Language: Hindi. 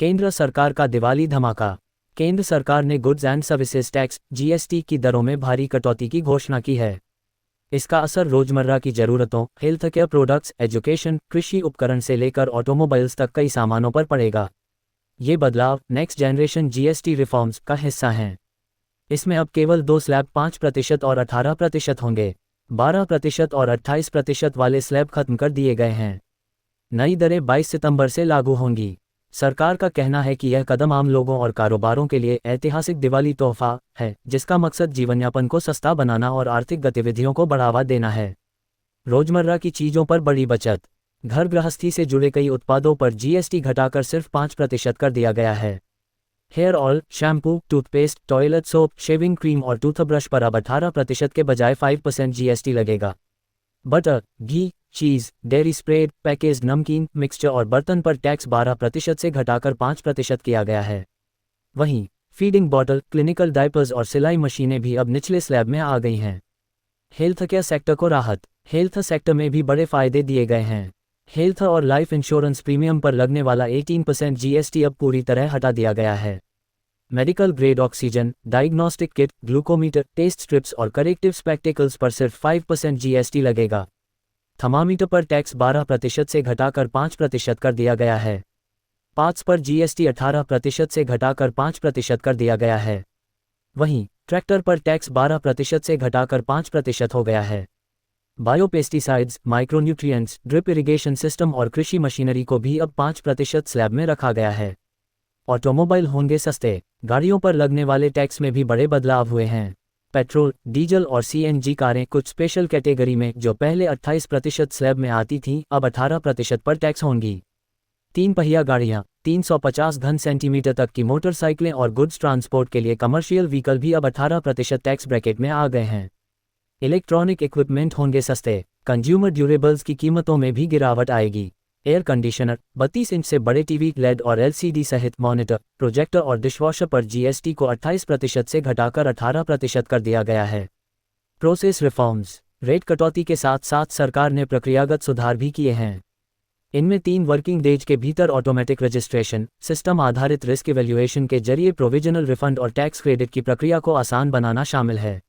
केंद्र सरकार का दिवाली धमाका। केंद्र सरकार ने goods and services tax (GST) की दरों में भारी कटौती की घोषणा की है। इसका असर रोजमर्रा की जरूरतों, हेल्थ केयर प्रोडक्ट्स, एजुकेशन, कृषि उपकरण से लेकर ऑटोमोबाइल्स तक कई सामानों पर पड़ेगा। ये बदलाव नेक्स्ट जनरेशन जीएसटी रिफॉर्म्स का हिस्सा हैं। इसमें अब केवल 2 स्लैब 5% और 18% होंगे। 12% और 28% वाले स्लैब खत्म कर दिए गए हैं। नई दरें 22 सितंबर से लागू होंगी। सरकार का कहना है कि यह कदम आम लोगों और कारोबारों के लिए ऐतिहासिक दिवाली तोहफा है, जिसका मकसद जीवनयापन को सस्ता बनाना और आर्थिक गतिविधियों को बढ़ावा देना है। रोजमर्रा की चीज़ों पर बड़ी बचत। घर गृहस्थी से जुड़े कई उत्पादों पर जीएसटी घटाकर सिर्फ 5% कर दिया गया है। Hair oil, shampoo, toothpaste, toilet soap, shaving cream और टूथब्रश पर अब 18% के बजाय 5% जीएसटी लगेगा। बटर, घी, चीज़, डेयरी स्प्रेड, पैकेज्ड नमकीन, मिक्सचर और बर्तन पर टैक्स 12% से घटाकर 5% किया गया है। वहीं फीडिंग बॉटल, क्लिनिकल डायपर्स और सिलाई मशीनें भी अब निचले स्लैब में आ गई हैं। हेल्थ केयर सेक्टर को राहत। हेल्थ सेक्टर में भी बड़े फायदे दिए गए हैं। हेल्थ और लाइफ इंश्योरेंस प्रीमियम पर लगने वाला 18% जीएसटी अब पूरी तरह हटा दिया गया है। Medical grade oxygen, diagnostic kit, glucometer, test strips और करेक्टिव स्पेक्टिकल्स पर सिर्फ 5% जीएसटी लगेगा। थर्मामीटर पर टैक्स 12% से घटाकर 5% कर दिया गया है। पार्ट्स पर जीएसटी 18% से घटाकर 5% कर दिया गया है। वहीं ट्रैक्टर पर टैक्स 12% से घटाकर 5% हो गया है। Biopesticides, micronutrients, drip irrigation system और कृषि मशीनरी को भी अब 5% स्लैब में रखा गया है। ऑटोमोबाइल होंगे सस्ते। गाड़ियों पर लगने वाले टैक्स में भी बड़े बदलाव हुए हैं। पेट्रोल, डीजल और सीएनजी कारें कुछ स्पेशल कैटेगरी में जो पहले 28% स्लैब में आती थीं, अब 18% पर टैक्स होंगी। 3 पहिया गाड़ियां, 350 घन सेंटीमीटर तक की मोटरसाइकिलें और गुड्स ट्रांसपोर्ट के लिए कमर्शियल व्हीकल भी अब 18% टैक्स ब्रैकेट में आ गए हैं। इलेक्ट्रॉनिक इक्विपमेंट होंगे सस्ते। कंज्यूमर ड्यूरेबल्स की कीमतों में भी गिरावट आएगी। एयर कंडीशनर, 32 इंच से बड़े टीवी, लेड और एलसीडी सहित मॉनिटर, प्रोजेक्टर और डिशवॉशर पर जीएसटी को 28% से घटाकर 18% कर दिया गया है। Process reforms. रेट कटौती के साथ साथ सरकार ने प्रक्रियागत सुधार भी किए हैं। इनमें 3 वर्किंग डेज के भीतर ऑटोमेटिक रजिस्ट्रेशन, सिस्टम आधारित रिस्क इवैल्यूएशन के जरिए प्रोविजनल रिफंड और टैक्स क्रेडिट की प्रक्रिया को आसान बनाना शामिल है।